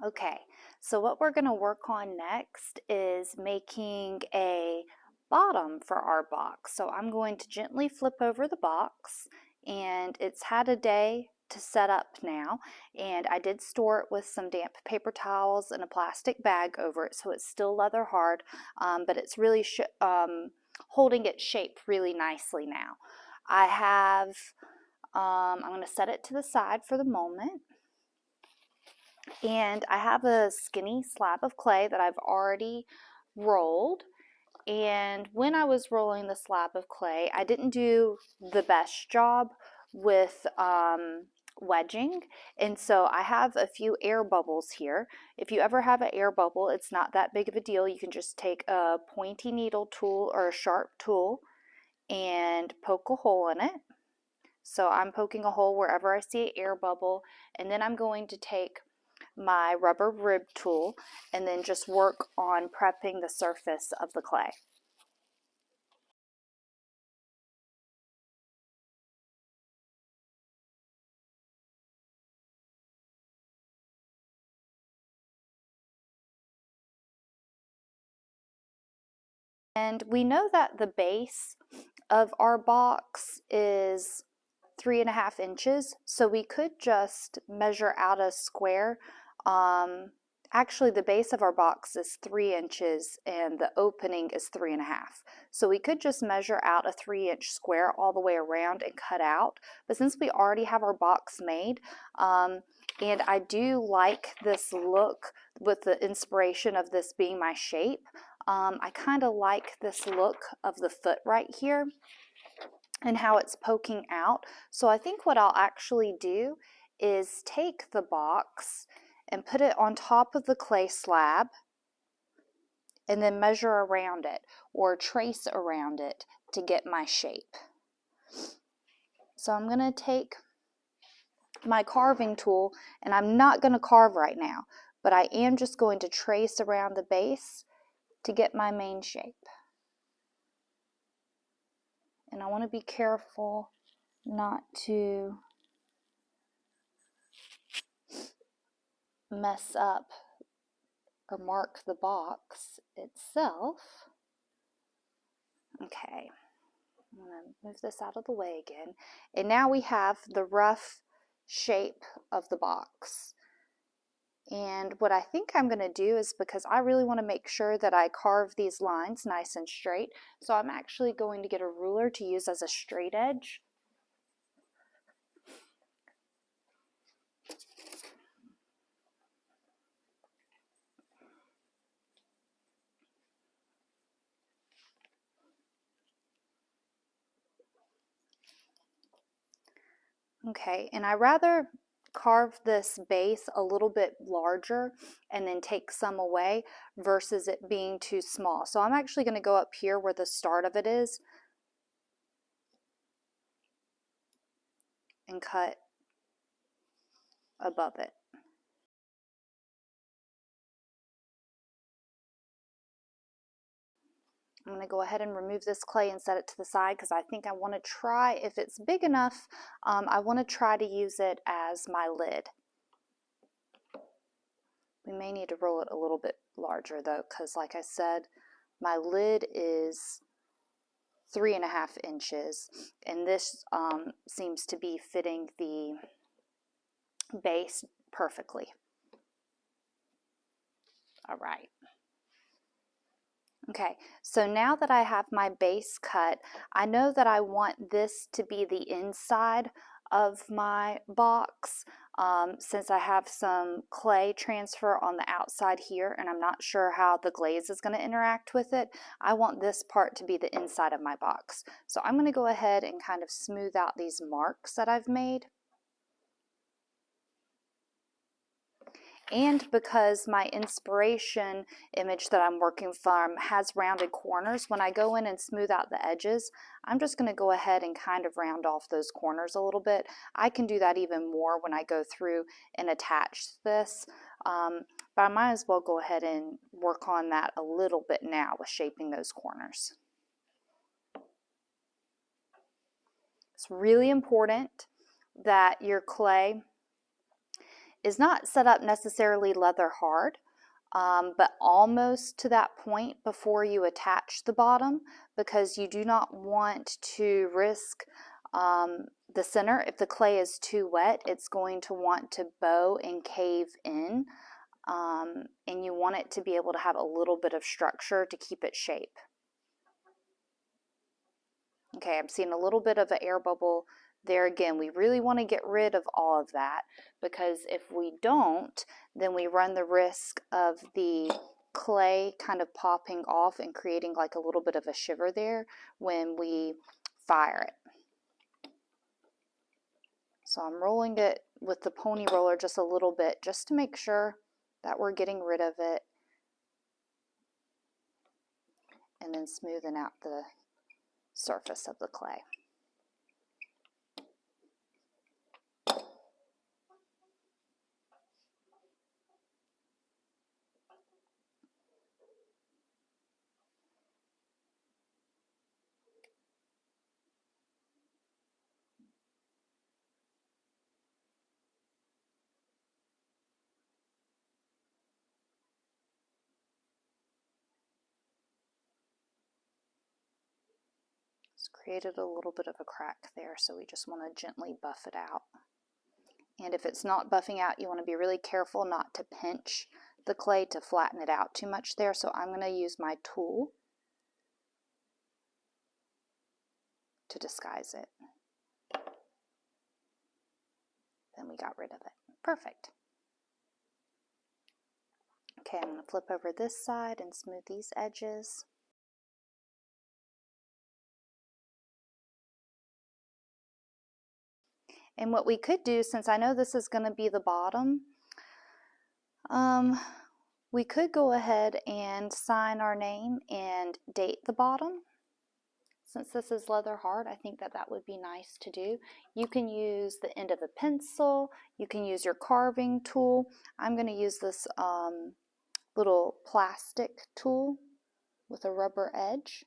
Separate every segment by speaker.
Speaker 1: Okay, so what we're going to work on next is making a bottom for our box. So I'm going to gently flip over the box, and it's had a day to set up now, and I did store it with some damp paper towels and a plastic bag over it, so it's still leather hard, but it's really holding its shape really nicely now. I'm going to set it to the side for the moment. And I have a skinny slab of clay that I've already rolled. And when I was rolling the slab of clay, I didn't do the best job with wedging. And so I have a few air bubbles here. If you ever have an air bubble, it's not that big of a deal. You can just take a pointy needle tool or a sharp tool and poke a hole in it. So I'm poking a hole wherever I see an air bubble, and then I'm going to take my rubber rib tool and then just work on prepping the surface of the clay. And we know that the base of our box is 3.5 inches, so we could just measure out a square. Actually, the base of our box is 3 inches and the opening is 3.5. So we could just measure out a 3-inch square all the way around and cut out. But since we already have our box made, and I do like this look with the inspiration of this being my shape, I kind of like this look of the foot right here and how it's poking out. So I think what I'll actually do is take the box and put it on top of the clay slab and then measure around it or trace around it to get my shape. So I'm going to take my carving tool, and I'm not going to carve right now, but I am just going to trace around the base to get my main shape. And I want to be careful not to mess up or mark the box itself. Okay, I'm going to move this out of the way again. And now we have the rough shape of the box. And what I think I'm going to do is, because I really want to make sure that I carve these lines nice and straight, so I'm actually going to get a ruler to use as a straight edge. Okay, and I rather carve this base a little bit larger and then take some away versus it being too small. So I'm actually going to go up here where the start of it is and cut above it. I'm going to go ahead and remove this clay and set it to the side because I think I want to try, if it's big enough, I want to try to use it as my lid. We may need to roll it a little bit larger though, because like I said, my lid is 3.5 inches, and this seems to be fitting the base perfectly. All right. Okay, so now that I have my base cut, I know that I want this to be the inside of my box. Since I have some clay transfer on the outside here and I'm not sure how the glaze is going to interact with it, I want this part to be the inside of my box. So I'm going to go ahead and kind of smooth out these marks that I've made. And because my inspiration image that I'm working from has rounded corners, when I go in and smooth out the edges, I'm just going to go ahead and kind of round off those corners a little bit. I can do that even more when I go through and attach this, but I might as well go ahead and work on that a little bit now with shaping those corners. It's really important that your clay is not set up necessarily leather hard, but almost to that point before you attach the bottom, because you do not want to risk the center. If the clay is too wet, it's going to want to bow and cave in, and you want it to be able to have a little bit of structure to keep its shape. Okay, I'm seeing a little bit of an air bubble there again. We really want to get rid of all of that, because if we don't, then we run the risk of the clay kind of popping off and creating like a little bit of a shiver there when we fire it. So I'm rolling it with the pony roller just a little bit, just to make sure that we're getting rid of it, and then smoothing out the surface of the clay. It's created a little bit of a crack there, so we just want to gently buff it out. And if it's not buffing out, you want to be really careful not to pinch the clay to flatten it out too much there. So I'm going to use my tool to disguise it. Then we got rid of it. Perfect. Okay, I'm going to flip over this side and smooth these edges. And what we could do, since I know this is going to be the bottom, we could go ahead and sign our name and date the bottom. Since this is leather hard, I think that that would be nice to do. You can use the end of a pencil, you can use your carving tool. I'm going to use this little plastic tool with a rubber edge.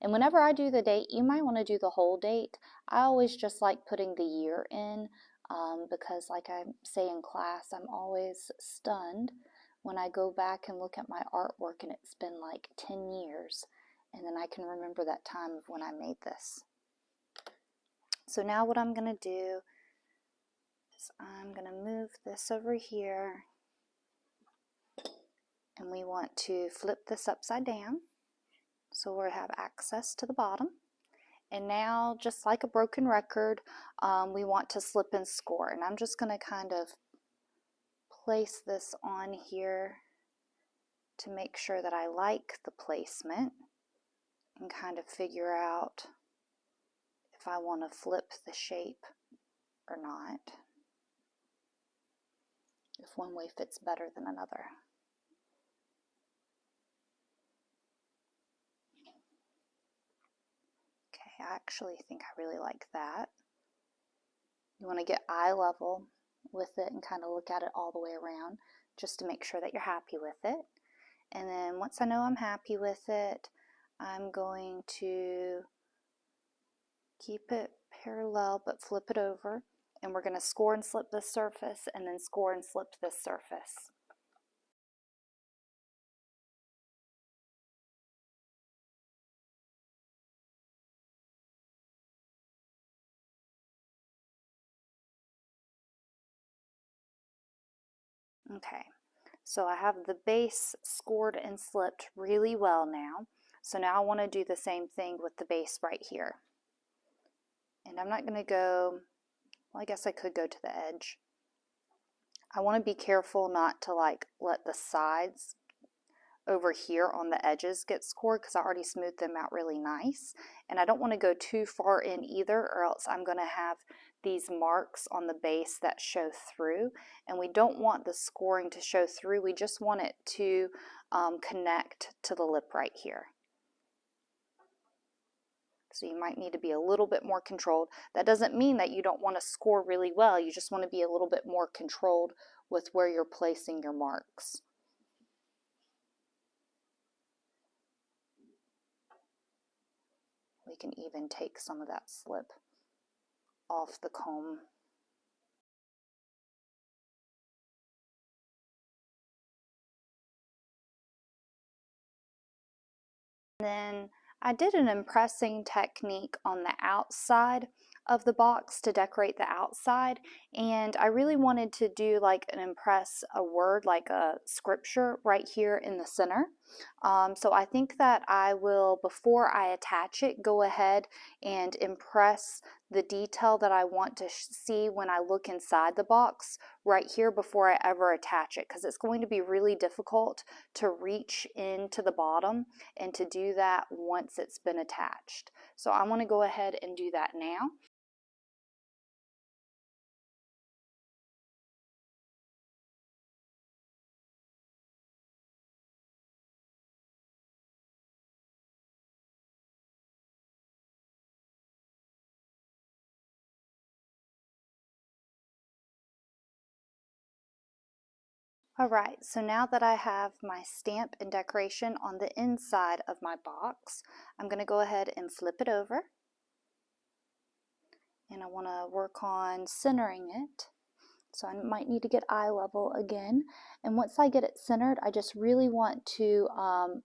Speaker 1: And whenever I do the date, you might want to do the whole date. I always just like putting the year in, because like I say in class, I'm always stunned when I go back and look at my artwork and it's been like 10 years, and then I can remember that time of when I made this. So now what I'm going to do is I'm going to move this over here, and we want to flip this upside down so we'll have access to the bottom. And now, just like a broken record, we want to slip and score. And I'm just going to kind of place this on here to make sure that I like the placement and kind of figure out if I want to flip the shape or not, if one way fits better than another. Okay, I actually think I really like that. You want to get eye level with it and kind of look at it all the way around just to make sure that you're happy with it. And then once I know I'm happy with it, I'm going to keep it parallel but flip it over, and we're going to score and slip this surface and then score and slip this surface. Okay, so I have the base scored and slipped really well now. So now I want to do the same thing with the base right here. And I'm not going to go, well, I guess I could go to the edge. I want to be careful not to like let the sides over here on the edges get scored, because I already smoothed them out really nice. And I don't want to go too far in either, or else I'm going to have these marks on the base that show through, and we don't want the scoring to show through. We just want it to connect to the lip right here. So you might need to be a little bit more controlled. That doesn't mean that you don't want to score really well. You just want to be a little bit more controlled with where you're placing your marks. We can even take some of that slip off the comb. Then I did an impressing technique on the outside of the box to decorate the outside, and I really wanted to do like an impress a word, like a scripture right here in the center. So I think that I will, before I attach it, go ahead and impress the detail that I want to see when I look inside the box right here before I ever attach it, because it's going to be really difficult to reach into the bottom and to do that once it's been attached. So I want to go ahead and do that now. Alright, so now that I have my stamp and decoration on the inside of my box, I'm going to go ahead and flip it over. And I want to work on centering it. So I might need to get eye level again. And once I get it centered, I just really want to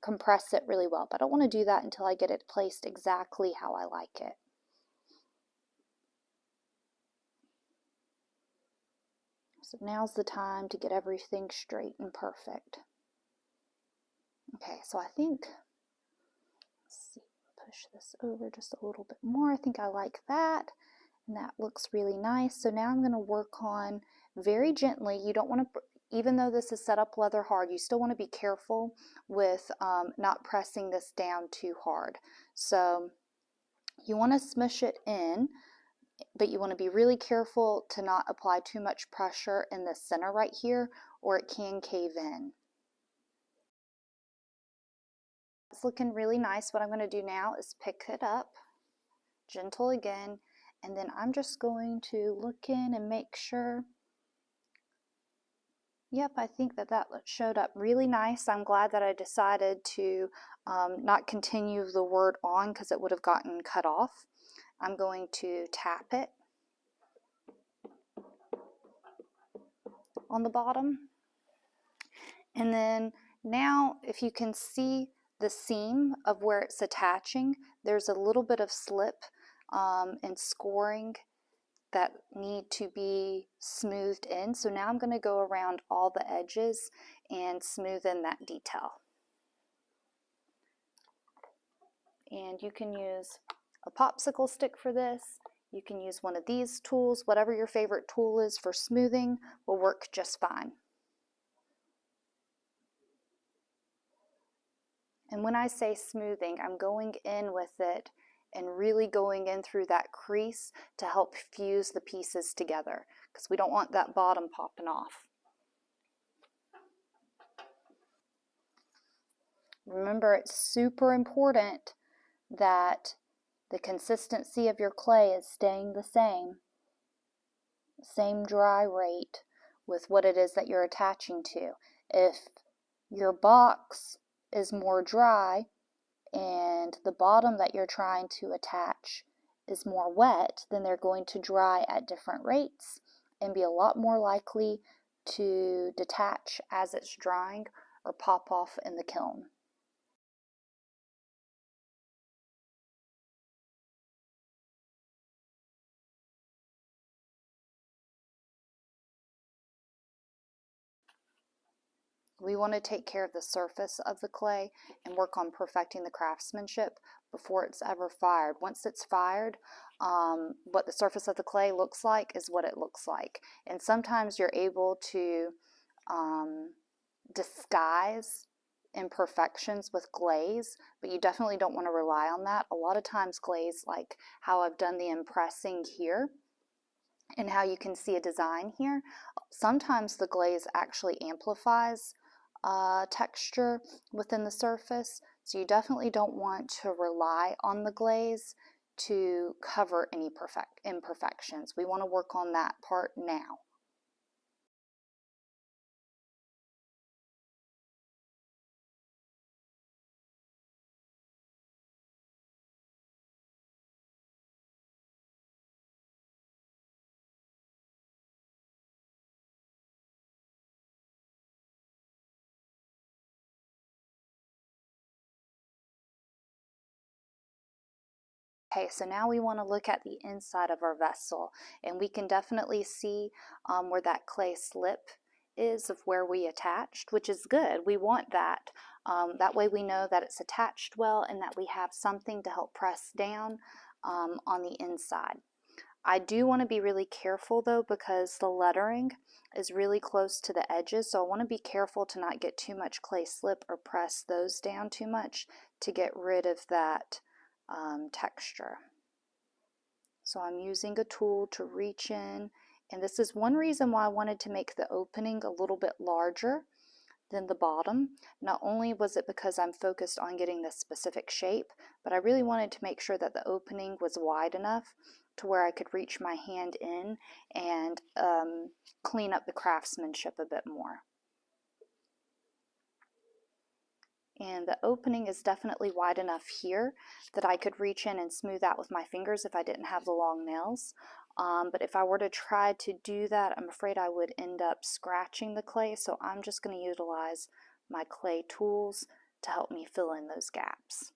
Speaker 1: compress it really well. But I don't want to do that until I get it placed exactly how I like it. So now's the time to get everything straight and perfect. Okay, so I think, let's see, push this over just a little bit more. I think I like that, and that looks really nice. So now I'm going to work on very gently. You don't want to, even though this is set up leather hard, you still want to be careful with not pressing this down too hard. So you want to smush it in, but you want to be really careful to not apply too much pressure in the center right here, or it can cave in. It's looking really nice. What I'm going to do now is pick it up, gentle again, and then I'm just going to look in and make sure. Yep, I think that that showed up really nice. I'm glad that I decided to not continue the word on because it would have gotten cut off. I'm going to tap it on the bottom. And then now, if you can see the seam of where it's attaching, there's a little bit of slip and scoring that need to be smoothed in. So now I'm going to go around all the edges and smooth in that detail. And you can use a popsicle stick for this. You can use one of these tools. Whatever your favorite tool is for smoothing will work just fine. And when I say smoothing, I'm going in with it and really going in through that crease to help fuse the pieces together, because we don't want that bottom popping off. Remember, it's super important that the consistency of your clay is staying the same dry rate with what it is that you're attaching to. If your box is more dry and the bottom that you're trying to attach is more wet, then they're going to dry at different rates and be a lot more likely to detach as it's drying or pop off in the kiln. We want to take care of the surface of the clay and work on perfecting the craftsmanship before it's ever fired. Once it's fired, what the surface of the clay looks like is what it looks like. And sometimes you're able to disguise imperfections with glaze, but you definitely don't want to rely on that. A lot of times glaze, like how I've done the impressing here, and how you can see a design here, sometimes the glaze actually amplifies texture within the surface, so you definitely don't want to rely on the glaze to cover any imperfections. We want to work on that part now. Okay, so now we want to look at the inside of our vessel, and we can definitely see where that clay slip is of where we attached, which is good. We want that. That way we know that it's attached well and that we have something to help press down on the inside. I do want to be really careful though, because the lettering is really close to the edges, so I want to be careful to not get too much clay slip or press those down too much to get rid of that texture. So I'm using a tool to reach in, and this is one reason why I wanted to make the opening a little bit larger than the bottom. Not only was it because I'm focused on getting this specific shape, but I really wanted to make sure that the opening was wide enough to where I could reach my hand in and clean up the craftsmanship a bit more. And the opening is definitely wide enough here that I could reach in and smooth out with my fingers if I didn't have the long nails. But if I were to try to do that, I'm afraid I would end up scratching the clay, so I'm just going to utilize my clay tools to help me fill in those gaps.